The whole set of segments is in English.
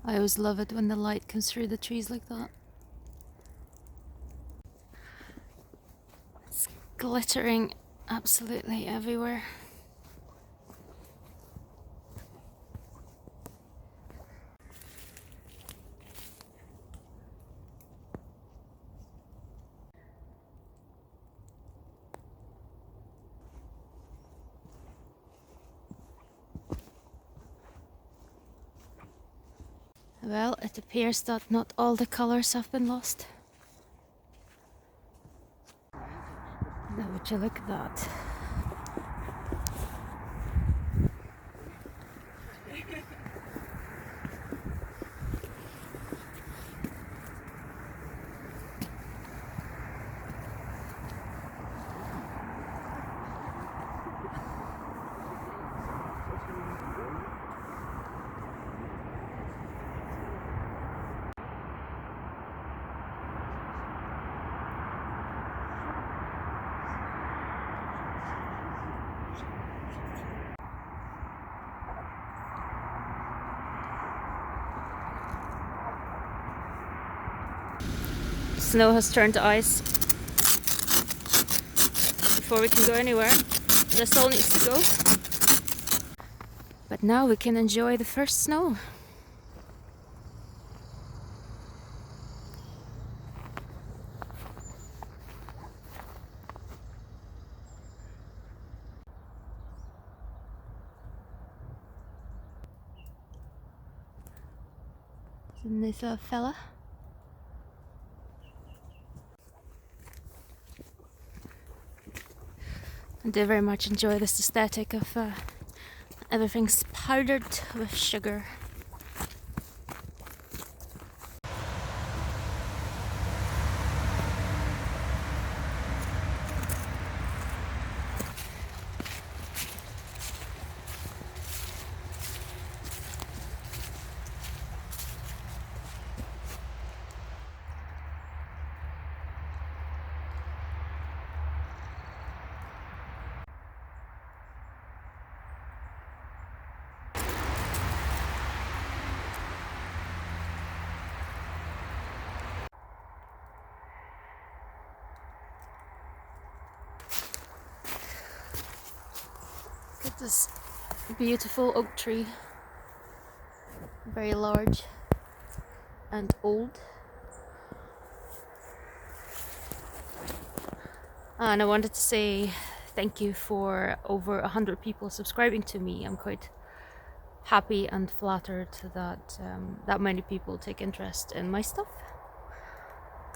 I always love it when the light comes through the trees like that. It's glittering absolutely everywhere. Well, it appears that not all the colors have been lost. Now would you look at that? Snow has turned to ice. Before we can go anywhere, the soul needs to go. But now we can enjoy the first snow. Isn't this a fella? I do very much enjoy this aesthetic of everything's powdered with sugar. Look at this beautiful oak tree. Very large and old. And I wanted to say thank you for over 100 people subscribing to me. I'm quite happy and flattered that that many people take interest in my stuff.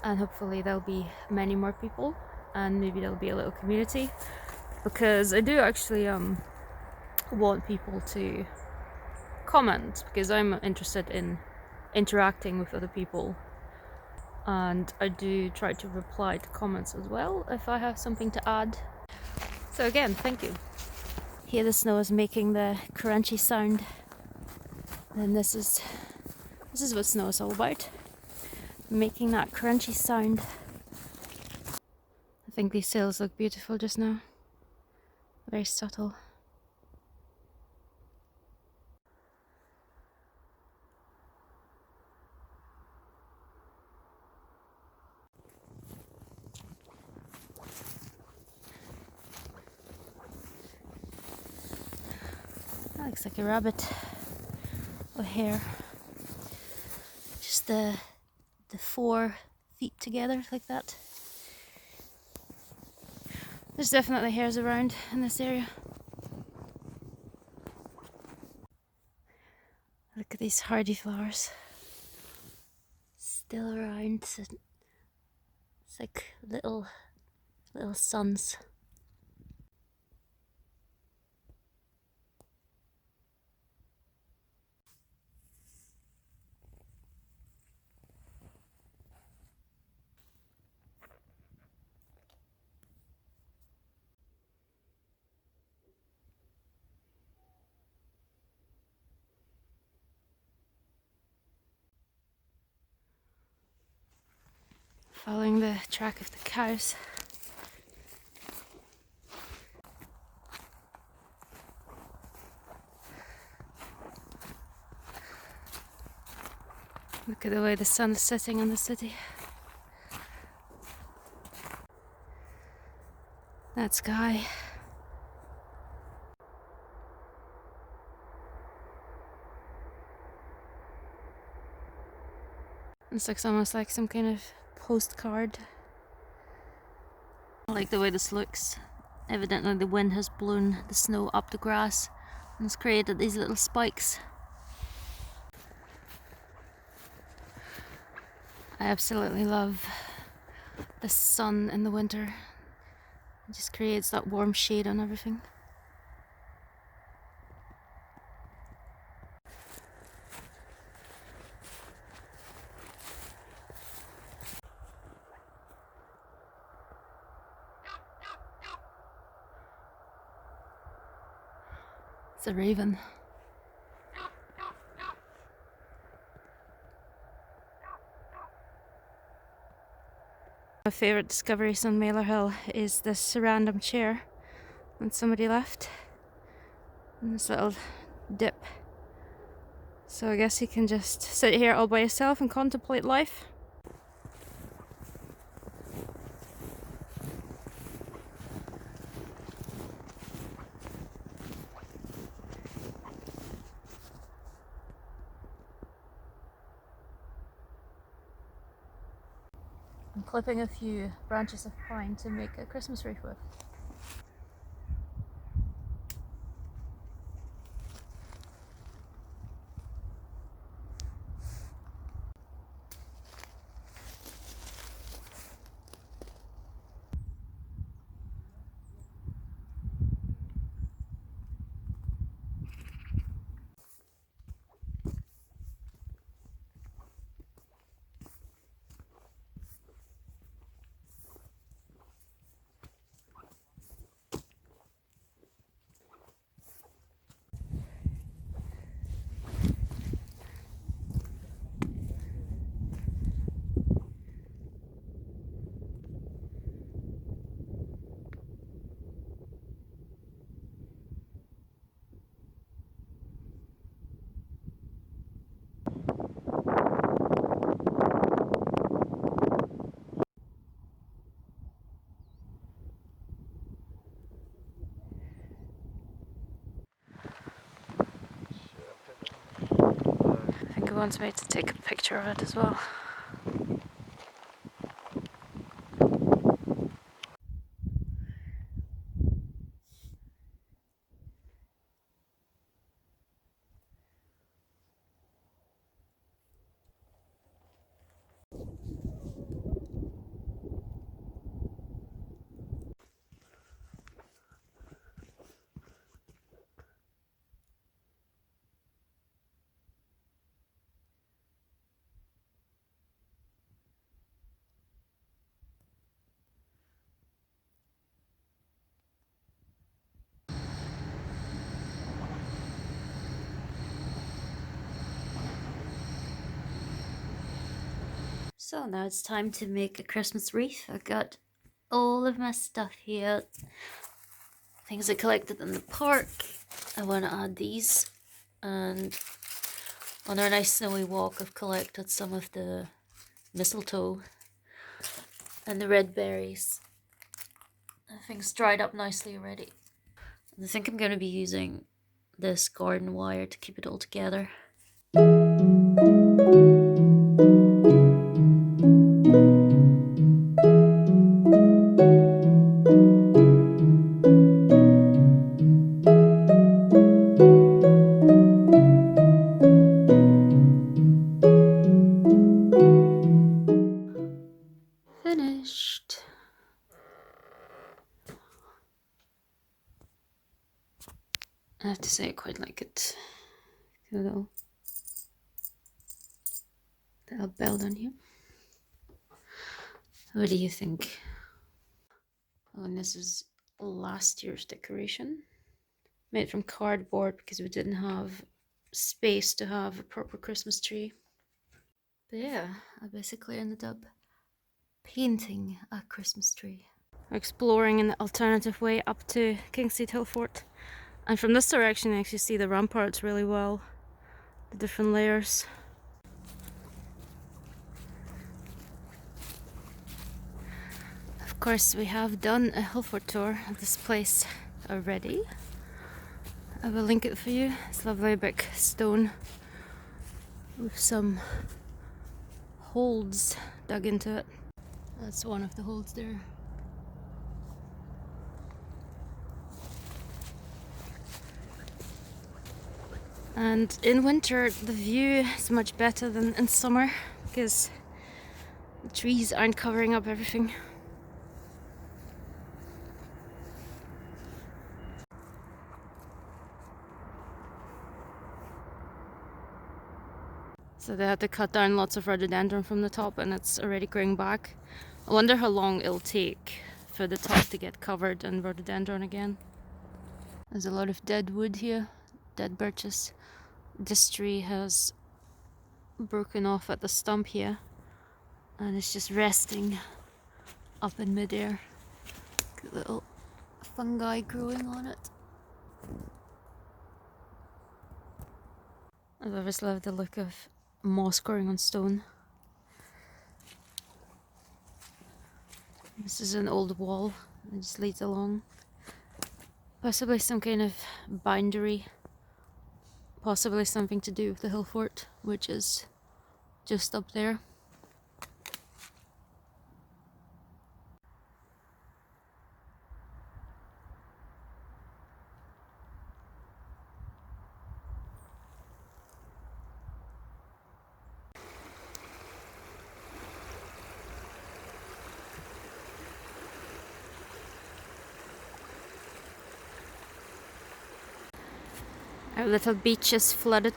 And hopefully there'll be many more people, and maybe there'll be a little community, because I do actually want people to comment, because I'm interested in interacting with other people, and I do try to reply to comments as well if I have something to add. So again, thank you. Here the snow is making the crunchy sound, and this is what snow is all about, making that crunchy sound. I think these sails look beautiful just now, very subtle. That looks like a rabbit or hare. Just the 4 feet together like that. There's definitely hares around in this area. Look at these hardy flowers. Still around. It's like little suns. Following the track of the cows. Look at the way the sun is setting on the city. That sky. This looks almost like some kind of postcard. I like the way this looks. Evidently the wind has blown the snow up the grass and has created these little spikes. I absolutely love the sun in the winter. It just creates that warm shade on everything. It's a raven. My favourite discoveries on Mailer Hill is this random chair that somebody left and this little dip. So I guess you can just sit here all by yourself and contemplate life. I'm clipping a few branches of pine to make a Christmas wreath with. I think he wants me to take a picture of it as well. So now it's time to make a Christmas wreath. I've got all of my stuff here. Things I collected in the park. I want to add these. And on our nice snowy walk I've collected some of the mistletoe and the red berries. Things dried up nicely already. And I think I'm going to be using this garden wire to keep it all together. Finished. I have to say I quite like it. A little bell down here. What do you think? Oh, and this is last year's decoration. Made from cardboard because we didn't have space to have a proper Christmas tree. But yeah, I basically ended up painting a Christmas tree. Exploring an alternative way up to Kingstead Hill Fort. And from this direction you actually see the ramparts really well. The different layers. Of course, we have done a Hilfort tour of this place already. I will link it for you. It's a lovely big stone with some holes dug into it. That's one of the holes there. And in winter the view is much better than in summer because the trees aren't covering up everything. So they had to cut down lots of rhododendron from the top and it's already growing back. I wonder how long it'll take for the top to get covered in rhododendron again. There's a lot of dead wood here, dead birches. This tree has broken off at the stump here and it's just resting up in midair. Got little fungi growing on it. I've always loved the look of moss growing on stone. This is an old wall that just leads along. Possibly some kind of boundary. Possibly something to do with the Hilfort, which is just up there. Our little beach is flooded.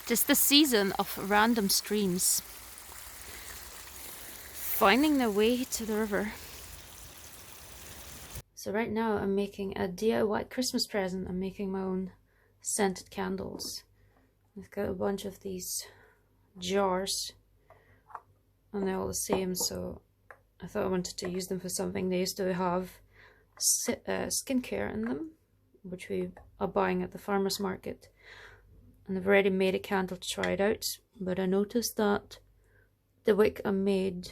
Just the season of random streams finding their way to the river. So right now I'm making a DIY Christmas present. I'm making my own scented candles. I've got a bunch of these jars and they're all the same, so I thought I wanted to use them for something. They used to have skincare in them, which we are buying at the farmer's market. And I've already made a candle to try it out, but I noticed that the wick I made,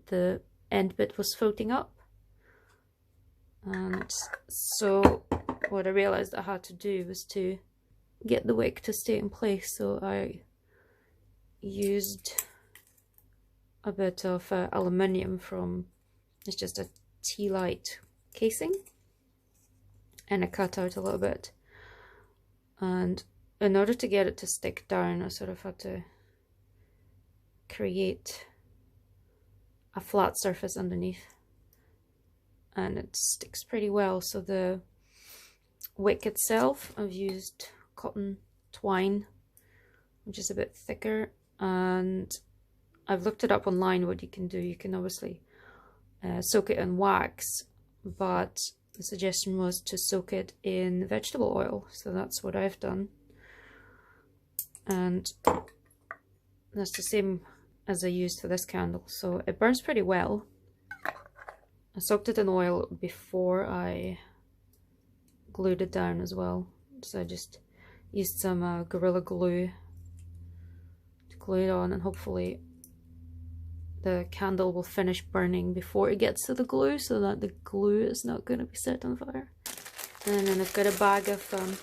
the end bit was floating up. And so what I realized I had to do was to get the wick to stay in place. So I used a bit of aluminium from, it's just a tea light casing, and I cut out a little bit. And in order to get it to stick down, I sort of had to create a flat surface underneath, and it sticks pretty well. So the wick itself, I've used cotton twine, which is a bit thicker, and I've looked it up online what you can do. You can obviously soak it in wax, but the suggestion was to soak it in vegetable oil, so that's what I've done. And that's the same as I used for this candle, so it burns pretty well. I soaked it in oil before I glued it down as well, so I just used some Gorilla Glue to glue it on, and hopefully the candle will finish burning before it gets to the glue, so that the glue is not going to be set on fire. And then I've got a bag of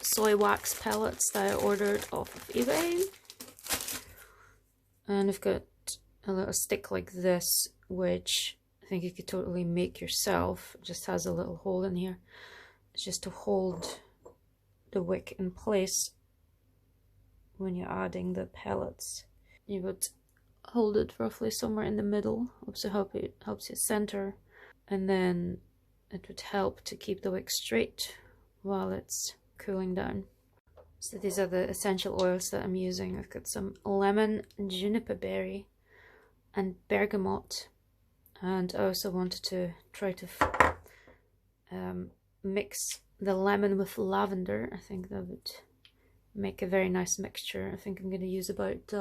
soy wax pellets that I ordered off of eBay, and I've got a little stick like this, which I think you could totally make yourself. It just has a little hole in here. It's just to hold the wick in place when you're adding the pellets. You would hold it roughly somewhere in the middle, also helps you center, and then it would help to keep the wick straight while it's cooling down. So these are the essential oils that I'm using. I've got some lemon, juniper berry, and bergamot, and I also wanted to try to mix the lemon with lavender. I think that would make a very nice mixture. I think I'm going to use about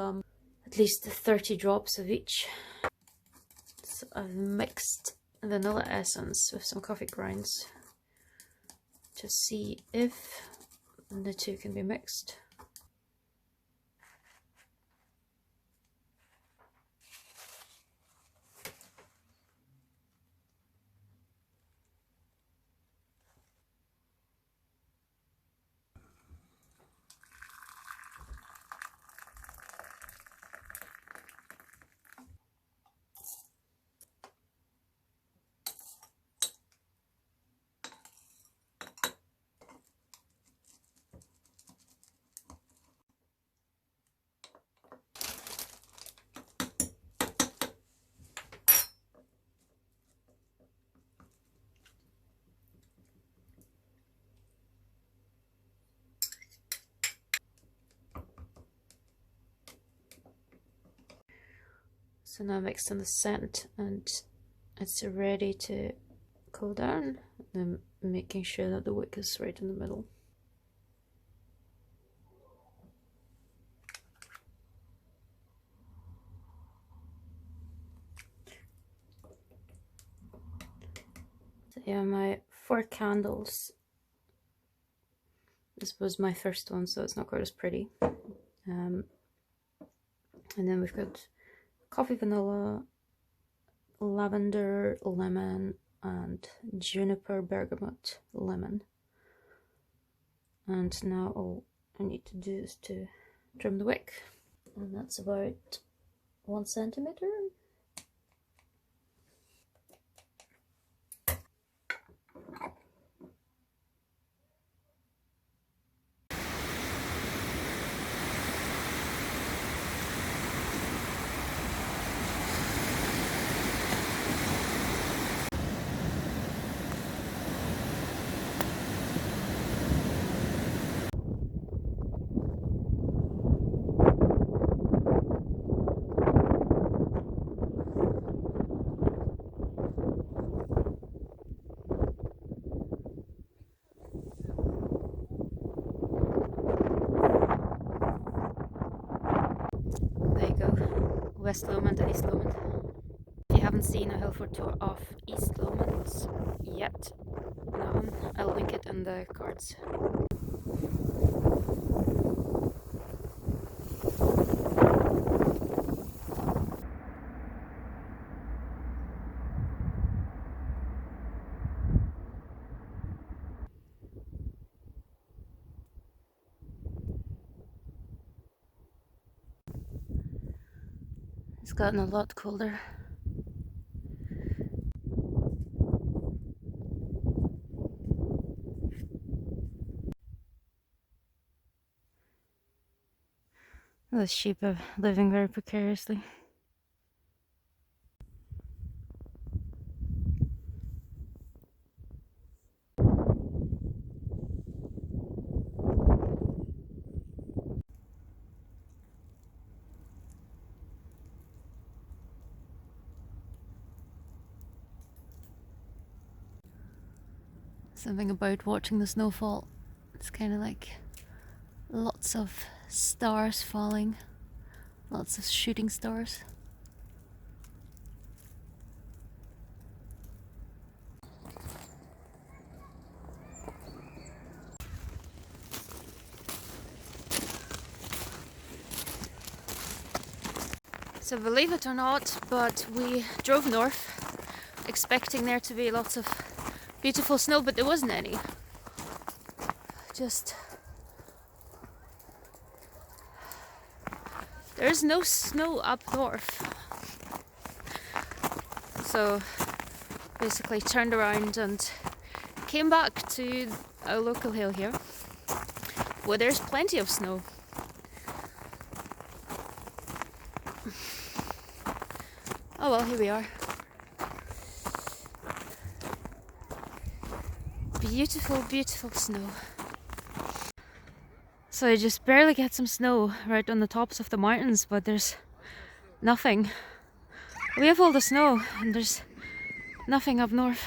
at least 30 drops of each. So I've mixed vanilla essence with some coffee grounds to see if the two can be mixed. So now mixed in the scent and it's ready to cool down. And making sure that the wick is right in the middle. So yeah, my 4 candles. This was my first one, so it's not quite as pretty. And then we've got coffee, vanilla, lavender, lemon, and juniper, bergamot, lemon. And now all I need to do is to trim the wick, and that's about 1 centimeter. There you go, West Lomond and East Lomond. If you haven't seen a Hilford tour of East Lomond yet, I'll link it in the cards. It's gotten a lot colder. The sheep are living very precariously. Something about watching the snowfall. It's kind of like lots of stars falling, lots of shooting stars. So believe it or not, but we drove north expecting there to be lots of beautiful snow, but there wasn't any. There's no snow up north. So basically turned around and came back to a local hill here where there's plenty of snow. Oh well, here we are. Beautiful, beautiful snow. So I just barely get some snow right on the tops of the mountains, but there's nothing. We have all the snow and there's nothing up north.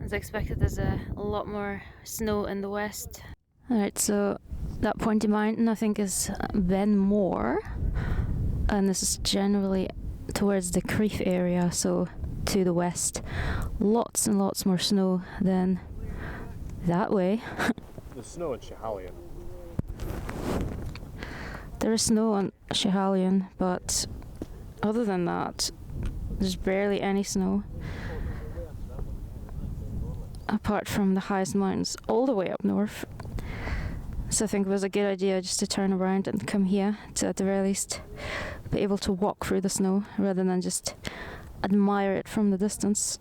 As expected, there's a lot more snow in the west. Alright, so that pointy mountain I think is Ben More, and this is generally towards the Crieff area, so to the west. Lots and lots more snow than that way. The snow in Schiehallion. There is snow on Schiehallion, but other than that, there's barely any snow. Apart from the highest mountains all the way up north. So I think it was a good idea just to turn around and come here to at the very least be able to walk through the snow rather than just admire it from the distance.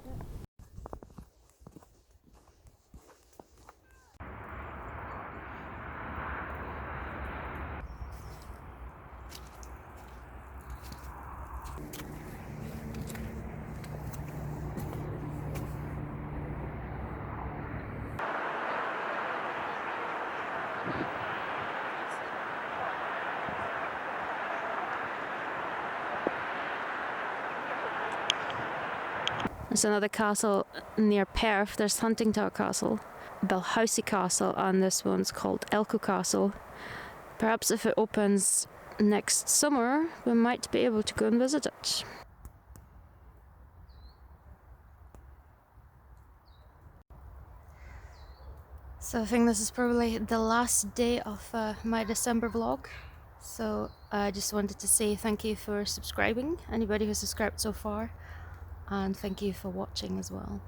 There's another castle near Perth. There's Huntington Castle, Balhousie Castle, and this one's called Elcho Castle. Perhaps if it opens next summer, we might be able to go and visit it. So I think this is probably the last day of my December vlog. So I just wanted to say thank you for subscribing, anybody who subscribed so far, and thank you for watching as well.